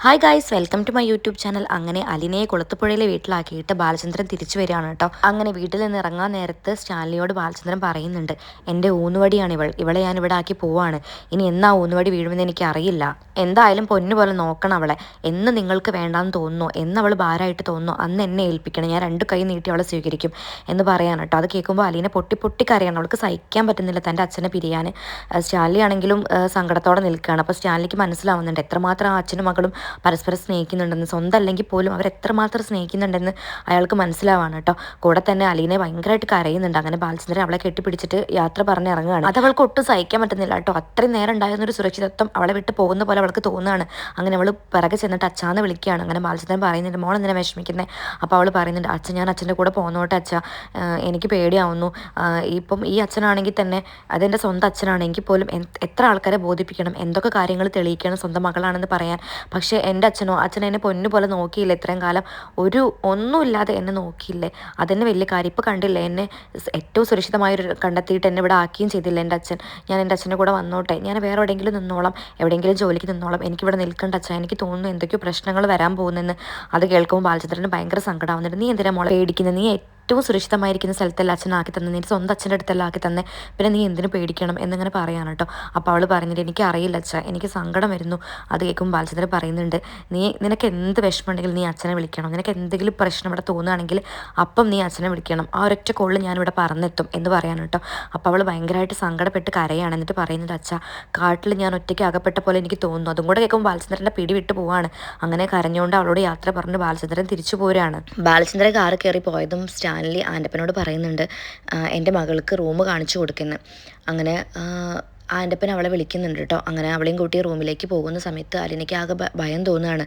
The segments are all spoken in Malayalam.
Hi guys, welcome to my YouTube channel. അങ്ങനെ അലിനയെ കുളത്തുപുഴയിലെ വീട്ടിലാക്കിയിട്ട് ബാലചന്ദ്രൻ തിരിച്ചു വരികയാണ് കേട്ടോ. അങ്ങനെ വീട്ടിൽ നിന്ന് ഇറങ്ങാൻ നേരത്ത് സ്റ്റാൻലിയോട് ബാലചന്ദ്രൻ പറയുന്നുണ്ട്, എൻ്റെ ഊന്നുവടിയാണ് ഇവളെ ഞാൻ ഇവിടെ ആക്കി പോവാണ്. ഇനി എന്നാ ഊന്നുവടി വീഴുമെന്ന് എനിക്ക് അറിയില്ല. എന്തായാലും പൊന്നുപോലെ നോക്കണം അവളെ. എന്ന് നിങ്ങൾക്ക് വേണ്ടാന്ന് തോന്നുന്നോ, എന്ന് അവൾ ഭാരമായിട്ട് തോന്നുന്നോ, അന്ന് എന്നെ ഏൽപ്പിക്കണം. ഞാൻ രണ്ട് കൈ നീട്ടി അവളെ സ്വീകരിക്കും എന്ന് പറയാൻ കേട്ടോ. അത് കേൾക്കുമ്പോൾ അലീനെ പൊട്ടി കരയാണ്. അവൾക്ക് സഹിക്കാൻ പറ്റുന്നില്ല തൻ്റെ അച്ഛനെ പിരിയാൻ. സ്റ്റാൻലി ആണെങ്കിലും സങ്കടത്തോടെ നിൽക്കുകയാണ്. അപ്പോൾ സ്റ്റാൻലിക്ക് മനസ്സിലാവുന്നുണ്ട് എത്രമാത്രം ആ അച്ഛനും മകളും പരസ്പരം സ്നേഹിക്കുന്നുണ്ടെന്ന്. സ്വന്തം അല്ലെങ്കിൽ പോലും അവർ എത്രമാത്രം സ്നേഹിക്കുന്നുണ്ടെന്ന് അയാൾക്ക് മനസ്സിലാവാണ് കേട്ടോ. കൂടെ തന്നെ അലീനെ ഭയങ്കരമായിട്ട് കരയുന്നുണ്ട്. അങ്ങനെ ബാലചന്ദ്രൻ അവളെ കെട്ടിപ്പിടിച്ചിട്ട് യാത്ര പറഞ്ഞ് ഇറങ്ങുകയാണ്. അത് അവൾക്ക് ഒട്ടും സഹിക്കാൻ പറ്റുന്നില്ല കേട്ടോ. അത്രയും നേരം ഉണ്ടായിരുന്നൊരു സുരക്ഷിതത്വം അവളെ വിട്ട് പോകുന്ന പോലെ അവൾക്ക് തോന്നുകയാണ്. അങ്ങനെ അവൾ പിറകെ ചെന്നിട്ട് അച്ഛാന്ന് വിളിക്കുകയാണ്. അങ്ങനെ ബാലചന്ദ്രൻ പറയുന്നുണ്ട്, മോൾ എന്തിനാ വിഷമിക്കുന്നത്? അപ്പോൾ അവൾ പറയുന്നുണ്ട്, അച്ഛൻ ഞാൻ അച്ഛൻ്റെ കൂടെ പോന്നോട്ടെ അച്ഛ, എനിക്ക് പേടിയാവുന്നു. ഇപ്പം ഈ അച്ഛനാണെങ്കിൽ തന്നെ അതെൻ്റെ സ്വന്തം അച്ഛനാണെങ്കിൽ പോലും എത്ര ആൾക്കാരെ ബോധിപ്പിക്കണം, എന്തൊക്കെ കാര്യങ്ങൾ തെളിയിക്കണം സ്വന്തം മകളാണെന്ന് പറയാൻ. പക്ഷേ എൻ്റെ അച്ഛൻ എന്നെ പൊന്നു പോലെ നോക്കിയില്ല ഇത്രയും കാലം. ഒന്നുമില്ലാതെ എന്നെ നോക്കിയില്ലേ, അതെന്നെ വലിയ കാര്യം. ഇപ്പോൾ കണ്ടില്ലേ, എന്നെ ഏറ്റവും സുരക്ഷിതമായൊരു കണ്ടെത്തിയിട്ട് എന്നെ ഇവിടെ ആക്കുകയും ചെയ്തില്ല എൻ്റെ അച്ഛൻ. ഞാൻ എൻ്റെ അച്ഛൻ്റെ കൂടെ വന്നോട്ടെ, ഞാൻ വേറെ എവിടെയെങ്കിലും നിന്നോളാം, എവിടെയെങ്കിലും ജോലിക്ക് നിന്നോളാം, എനിക്കിവിടെ നിൽക്കേണ്ട അച്ഛൻ. എനിക്ക് തോന്നുന്നു എന്തൊക്കെയോ പ്രശ്നങ്ങൾ വരാൻ പോകുന്നെന്ന്. അത് കേൾക്കുമ്പോൾ ബാലചന്ദ്രന് ഭയങ്കര സങ്കടമാവുന്നുണ്ട്. നീ എന്തിനാ മോളെ പേടിക്കുന്നത്? നീ ഏറ്റവും സുരക്ഷിതമായിരിക്കുന്ന സ്ഥലത്തല്ല അച്ഛനാക്കി തന്നെ, നിൻ്റെ സ്വന്തം അച്ഛൻ്റെ അടുത്തല്ല ആക്കി തന്നെ, പിന്നെ നീ എന്തിനു പേടിക്കണം എന്നിങ്ങനെ പറയാണ് കേട്ടോ. അപ്പോൾ അവൾ പറഞ്ഞിട്ട്, എനിക്ക് അറിയില്ല അച്ഛാ, എനിക്ക് സങ്കടം വരുന്നു. അത് കേൾക്കുമ്പോൾ ബാലചന്ദ്രൻ പറയുന്നുണ്ട്, നിനക്ക് എന്ത് വിഷമമുണ്ടെങ്കിലും നീ അച്ഛനെ വിളിക്കണം. നിനക്ക് എന്തെങ്കിലും പ്രശ്നം ഇവിടെ തോന്നുകയാണെങ്കിൽ അപ്പം നീ അച്ഛനെ വിളിക്കണം. ആ ഒരൊറ്റ കോളിൽ ഞാനിവിടെ പറഞ്ഞെത്തും എന്ന് പറയാൻ കേട്ടോ. അപ്പോൾ അവൾ ഭയങ്കരമായിട്ട് സങ്കടപ്പെട്ട് കരയാണ്. എന്നിട്ട് പറയുന്നത്, അച്ഛാ, കാട്ടിൽ ഞാൻ ഒറ്റയ്ക്ക് അകപ്പെട്ട പോലെ എനിക്ക് തോന്നുന്നു. അതും കൂടെ കേൾക്കുമ്പോൾ ബാലചന്ദ്രൻ്റെ പിടി വിട്ട് പോവാണ്. അങ്ങനെ കരഞ്ഞുകൊണ്ട് അവളോട് യാത്ര പറഞ്ഞ് ബാലചന്ദ്രൻ തിരിച്ചു പോരാണ്. ബാലചന്ദ്രൻ കാറ് കയറി പോയതും സ്റ്റാൻലി ആൻ്റപ്പനോട് പറയുന്നുണ്ട്, എൻ്റെ മകൾക്ക് റൂം കാണിച്ചു കൊടുക്കുന്നു. അങ്ങനെ ആൻ്റപ്പൻ അവളെ വിളിക്കുന്നുണ്ട് കേട്ടോ. അങ്ങനെ അവളെയും കൂട്ടി റൂമിലേക്ക് പോകുന്ന സമയത്ത് അലിനയ്ക്ക് ആകെ ഭയം തോന്നുകയാണ്.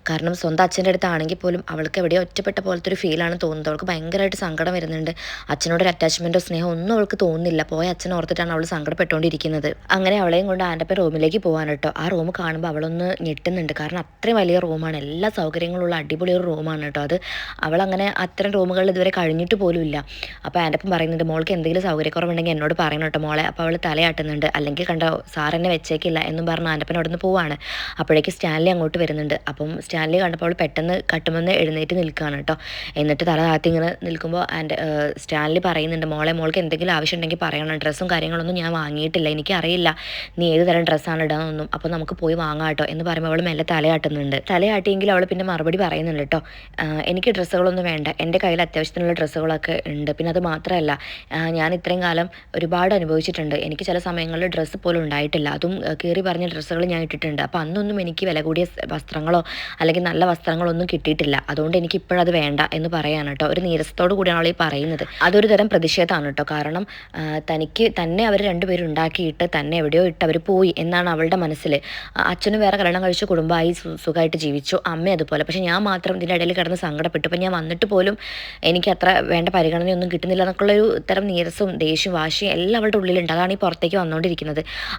കാരണം സ്വന്തം അച്ഛൻ്റെ അടുത്താണെങ്കിൽ പോലും അവൾക്ക് എവിടെയോ ഒറ്റപ്പെട്ട പോലത്തെ ഒരു ഫീലാണ് തോന്നുന്നത്. അവൾക്ക് ഭയങ്കരമായിട്ട് സങ്കടം വരുന്നുണ്ട്. അച്ഛനോടൊരു അറ്റാച്ച്മെൻറ്റോ സ്നേഹമോ ഒന്നും അവൾക്ക് തോന്നുന്നില്ല. പോയ അച്ഛനെ ഓർത്തിട്ടാണ് അവൾ സങ്കടപ്പെട്ടുകൊണ്ടിരിക്കുന്നത്. അങ്ങനെ അവളെയും കൊണ്ട് ആൻ്റപ്പൻ റൂമിലേക്ക് പോകാൻ കേട്ടോ. ആ റൂം കാണുമ്പോൾ അവളൊന്ന് ഞെട്ടുന്നുണ്ട്. കാരണം അത്രയും വലിയ റൂമാണ്, എല്ലാ സൗകര്യങ്ങളുള്ള അടിപൊളി ഒരു റൂമാണ് കേട്ടോ അത്. അവളങ്ങനെ അത്തരം റൂമുകളിൽ ഇതുവരെ കഴിഞ്ഞിട്ട് പോലും ഇല്ല. അപ്പോൾ ആൻ്റപ്പൻ പറയുന്നുണ്ട്, മോൾക്ക് എന്തെങ്കിലും സൗകര്യക്കുറവുണ്ടെങ്കിൽ എന്നോട് പറയണം കേട്ടോ മോളെ. അപ്പോൾ അവൾ തലയാട്ടുന്നുണ്ട്. അല്ലെങ്കിൽ കണ്ടോ സാർ എന്നെ വെച്ചേക്കില്ല എന്നും പറഞ്ഞ് ആൻ്റപ്പൻ അവിടെ നിന്ന് പോവാണ്. അപ്പോഴേക്ക് സ്റ്റാൻലി അങ്ങോട്ട് വരുന്നുണ്ട്. അപ്പം സ്റ്റാൻലി കണ്ടപ്പോൾ അവൾ പെട്ടെന്ന് കട്ടുമെന്ന് എഴുന്നേറ്റ് നിൽക്കുകയാണ് കേട്ടോ. എന്നിട്ട് തല താത്തി ഇങ്ങനെ നിൽക്കുമ്പോൾ സ്റ്റാൻലി പറയുന്നുണ്ട്, മോൾക്ക് എന്തെങ്കിലും ആവശ്യമുണ്ടെങ്കിൽ പറയണം, ഡ്രസ്സും കാര്യങ്ങളൊന്നും ഞാൻ വാങ്ങിയിട്ടില്ല, എനിക്കറിയില്ല നീ ഏത് തരം ഡ്രസ്സാണ് ഇടാന്നൊന്നും, അപ്പോൾ നമുക്ക് പോയി വാങ്ങാം കേട്ടോ എന്ന് പറയുമ്പോൾ അവൾ മെല്ലെ തലയാട്ടുന്നുണ്ട്. തലയാട്ടിയെങ്കിൽ അവൾ പിന്നെ മറുപടി പറയുന്നുണ്ട് കേട്ടോ, എനിക്ക് ഡ്രസ്സുകളൊന്നും വേണ്ട, എൻ്റെ കയ്യിൽ അത്യാവശ്യത്തിനുള്ള ഡ്രസ്സുകളൊക്കെ ഉണ്ട്. പിന്നെ അത് മാത്രമല്ല, ഞാൻ ഇത്രയും കാലം ഒരുപാട് അനുഭവിച്ചിട്ടുണ്ട്. എനിക്ക് ചില സമയങ്ങളിൽ ഡ്രസ്സ് പോലും ഉണ്ടായിട്ടില്ല. അതും കീറി പറഞ്ഞ ഡ്രസ്സുകൾ ഞാൻ ഇട്ടിട്ടുണ്ട്. അപ്പോൾ അന്നൊന്നും എനിക്ക് വില കൂടിയ വസ്ത്രങ്ങളോ അല്ലെങ്കിൽ നല്ല വസ്ത്രങ്ങളോ ഒന്നും കിട്ടിയിട്ടില്ല. അതുകൊണ്ട് എനിക്ക് ഇപ്പോഴത് വേണ്ട എന്ന് പറയാണ് കേട്ടോ. ഒരു നീരസത്തോടു കൂടിയാണ് അവൾ ഈ പറയുന്നത്. അതൊരു തരം പ്രതിഷേധമാണ് കേട്ടോ. കാരണം തന്നെ അവർ രണ്ടുപേരും ഉണ്ടാക്കിയിട്ട് തന്നെ എവിടെയോ ഇട്ട് അവർ പോയി എന്നാണ് അവളുടെ മനസ്സിൽ. അച്ഛനും വേറെ കല്യാണം കഴിച്ച കുടുംബമായി സുഖമായിട്ട് ജീവിച്ചു, അമ്മ അതുപോലെ. പക്ഷേ ഞാൻ മാത്രം ഇതിൻ്റെ ഇടയിൽ കിടന്ന് സങ്കടപ്പെട്ടു. അപ്പം ഞാൻ വന്നിട്ട് പോലും എനിക്ക് അത്ര വേണ്ട പരിഗണനയൊന്നും കിട്ടുന്നില്ല എന്നൊക്കെയുള്ളൊരു തരം നീരസവും ദേഷ്യവും വാശിയും എല്ലാം അവളുടെ ഉള്ളിലുണ്ട്. അതാണ് ഈ പുറത്തേക്ക് വന്നുകൊണ്ടിരിക്കുന്നത്.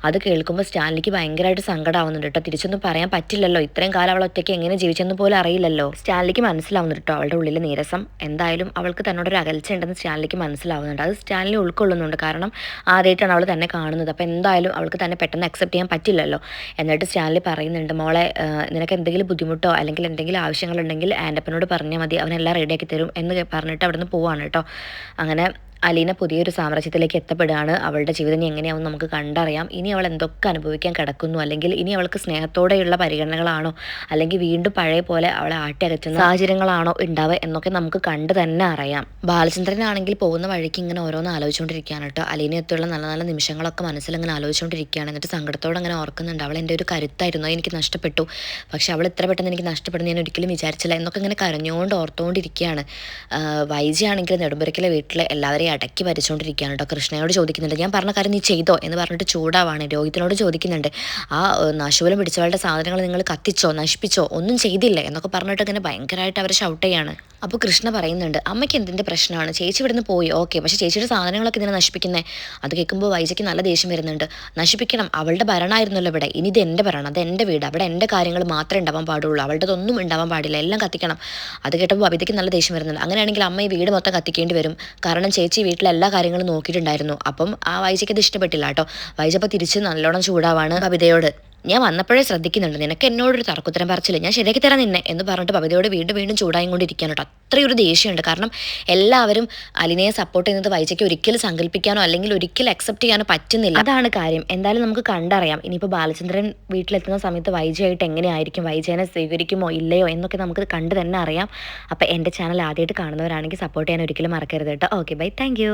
അത് കേൾക്കുമ്പോൾ സ്റ്റാൻലിക്ക് ഭയങ്കരമായിട്ട് സങ്കടമാവുന്നുണ്ട് കേട്ടോ. തിരിച്ചൊന്നും പറയാൻ പറ്റില്ലല്ലോ, ഇത്രയും കാലം അവൾ ഒറ്റയ്ക്ക് എങ്ങനെ ജീവിച്ചെന്ന് പോലും അറിയില്ലല്ലോ. സ്റ്റാൻലിക്ക് മനസ്സിലാവുന്നുണ്ട് കേട്ടോ അവളുടെ ഉള്ളിൽ നീരസം. എന്തായാലും അവൾക്ക് തന്നോടൊരു അകൽച്ച ഉണ്ടെന്ന് സ്റ്റാൻലിക്ക് മനസ്സിലാവുന്നുണ്ട്. അത് സ്റ്റാൻലി ഉൾക്കൊള്ളുന്നുണ്ട്. കാരണം ആദ്യമായിട്ടാണ് അവൾ തന്നെ കാണുന്നത്. അപ്പോൾ എന്തായാലും അവൾക്ക് തന്നെ പെട്ടെന്ന് അക്സെപ്റ്റ് ചെയ്യാൻ പറ്റില്ലല്ലോ. എന്നിട്ട് സ്റ്റാൻലി പറയുന്നുണ്ട്, മോളെ, നിനക്ക് എന്തെങ്കിലും ബുദ്ധിമുട്ടോ അല്ലെങ്കിൽ എന്തെങ്കിലും ആവശ്യങ്ങളുണ്ടെങ്കിൽ ആൻ്റപ്പനോട് പറഞ്ഞാൽ മതി, അവനെല്ലാം റെഡിയാക്കി തരും എന്ന് പറഞ്ഞിട്ട് അവിടെ നിന്ന് പോവാണ് കേട്ടോ. അങ്ങനെ അലീന പുതിയൊരു സാമ്രാജ്യത്തിലേക്ക് എത്തപ്പെടുകയാണ്. അവളുടെ ജീവിതം എങ്ങനെയാവും നമുക്ക് കണ്ടറിയാം. ഇനി അവൾ എന്തൊക്കെ അനുഭവിക്കാൻ കിടക്കുന്നു, അല്ലെങ്കിൽ ഇനി അവൾക്ക് സ്നേഹത്തോടെയുള്ള പരിഗണനകളാണോ, അല്ലെങ്കിൽ വീണ്ടും പഴയ പോലെ അവളെ ആട്ടി അകറ്റുന്ന സാഹചര്യങ്ങളാണോ ഉണ്ടാവുക എന്നൊക്കെ നമുക്ക് കണ്ടു തന്നെ അറിയാം. ബാലചന്ദ്രനാണെങ്കിൽ പോകുന്ന വഴിക്ക് ഇങ്ങനെ ഓരോന്ന് ആലോചിച്ചുകൊണ്ടിരിക്കുകയാണ് കേട്ടോ. അലീനയത്തുള്ള നല്ല നല്ല നിമിഷങ്ങളൊക്കെ മനസ്സിലിങ്ങനെ ആലോചിച്ചുകൊണ്ടിരിക്കുകയാണ്. എന്നിട്ട് സങ്കടത്തോടെ അങ്ങനെ ഓർക്കുന്നുണ്ട്, അവൾ എൻ്റെ ഒരു കരുത്തായിരുന്നു, എനിക്ക് നഷ്ടപ്പെട്ടു. പക്ഷെ അവൾ ഇത്ര പെട്ടെന്ന് എനിക്ക് നഷ്ടപ്പെടുന്നു ഞാൻ ഒരിക്കലും വിചാരിച്ചില്ല എന്നൊക്കെ ഇങ്ങനെ കരഞ്ഞുകൊണ്ട് ഓർത്തുകൊണ്ടിരിക്കുകയാണ്. വൈജി ആണെങ്കിൽ നെടുമ്പുരക്കിലെ വീട്ടിലെ എല്ലാവരെയും അടക്കി ഭരിച്ചുകൊണ്ടിരിക്കുകയാണ് കേട്ടോ. കൃഷ്ണയോട് ചോദിക്കുന്നുണ്ട്, ഞാൻ പറഞ്ഞ കാര്യം നീ ചെയ്തോ എന്ന് പറഞ്ഞിട്ട് ചൂടാവാണ്. രോഹിത്തിനോട് ചോദിക്കുന്നുണ്ട്, ആ നാശൂലം പിടിച്ചവളുടെ സാധനങ്ങൾ നിങ്ങൾ കത്തിച്ചോ, നശിപ്പിച്ചോ, ഒന്നും ചെയ്തില്ലേ എന്നൊക്കെ പറഞ്ഞിട്ട് ഇങ്ങനെ ഭയങ്കരമായിട്ട് അവർ ഷൗട്ട് ചെയ്യാണ്. അപ്പോൾ കൃഷ്ണ പറയുന്നുണ്ട്, അമ്മയ്ക്ക് എന്തിൻ്റെ പ്രശ്നമാണ്, ചേച്ചി ഇവിടുന്ന് പോയി ഓക്കെ, പക്ഷേ ചേച്ചിയുടെ സാധനങ്ങളൊക്കെ ഇതിനെ നശിപ്പിക്കുന്നത്. അത് കേൾക്കുമ്പോൾ വൈജയ്ക്ക് നല്ല ദേഷ്യം വരുന്നുണ്ട്. നശിപ്പിക്കണം, അവളുടെ ഭരണമായിരുന്നല്ലോ ഇവിടെ, ഇനി ഇത് എൻ്റെ ഭരണം, അത് എൻ്റെ വീട്, അവിടെ എൻ്റെ കാര്യങ്ങൾ മാത്രമേ ഉണ്ടാവാൻ പാടുള്ളൂ, അവളുടെതൊന്നും ഉണ്ടാവാൻ പാടില്ല, എല്ലാം കത്തിക്കണം. അത് കേട്ടപ്പോൾ ബബിതയ്ക്ക് നല്ല ദേഷ്യം വരുന്നുണ്ട്. അങ്ങനെയാണെങ്കിൽ അമ്മ ഈ വീട് മൊത്തം കത്തിക്കേണ്ടി വരും, കാരണം ചേച്ചി വീട്ടിലെ എല്ലാ കാര്യങ്ങളും നോക്കിയിട്ടുണ്ടായിരുന്നു. അപ്പം ആ വൈജയ്ക്ക് അത് ഇഷ്ടപ്പെട്ടില്ല കേട്ടോ. വൈജ അപ്പോൾ തിരിച്ച് നല്ലോണം ചൂടാവാണ് ബബിതയോട്. ഞാൻ വന്നപ്പോഴേ ശ്രദ്ധിക്കുന്നുണ്ട്, നിനക്ക് എന്നോടൊരു തർക്കുത്തരം പറച്ചില്ല, ഞാൻ ശരിയാക്കി തരാം നിന്നെ എന്ന് പറഞ്ഞിട്ട് ഭവിതയോട് വീണ്ടും വീണ്ടും ചൂടായും കൊണ്ടിരിക്കുകയാണ് കേട്ടോ. അത്രയൊരു ദേഷ്യമുണ്ട്. കാരണം എല്ലാവരും അലിനയെ സപ്പോർട്ട് ചെയ്യുന്നത് വൈജയ്ക്ക് ഒരിക്കലും സങ്കല്പിക്കാനോ അല്ലെങ്കിൽ ഒരിക്കലും അക്സെപ്റ്റ് ചെയ്യാനോ പറ്റുന്നില്ല. അതാണ് കാര്യം. എന്തായാലും നമുക്ക് കണ്ടറിയാം ഇനിയിപ്പോൾ ബാലചന്ദ്രൻ വീട്ടിലെത്തുന്ന സമയത്ത് വൈജയായിട്ട് എങ്ങനെയായിരിക്കും, വൈജയനെ സ്വീകരിക്കുമോ ഇല്ലയോ എന്നൊക്കെ നമുക്ക് കണ്ട് തന്നെ അറിയാം. അപ്പോൾ എൻ്റെ ചാനൽ ആദ്യമായിട്ട് കാണുന്നവരാണെങ്കിൽ സപ്പോർട്ട് ചെയ്യാൻ ഒരിക്കലും മറക്കരുത് കേട്ടോ. Okay bye, thank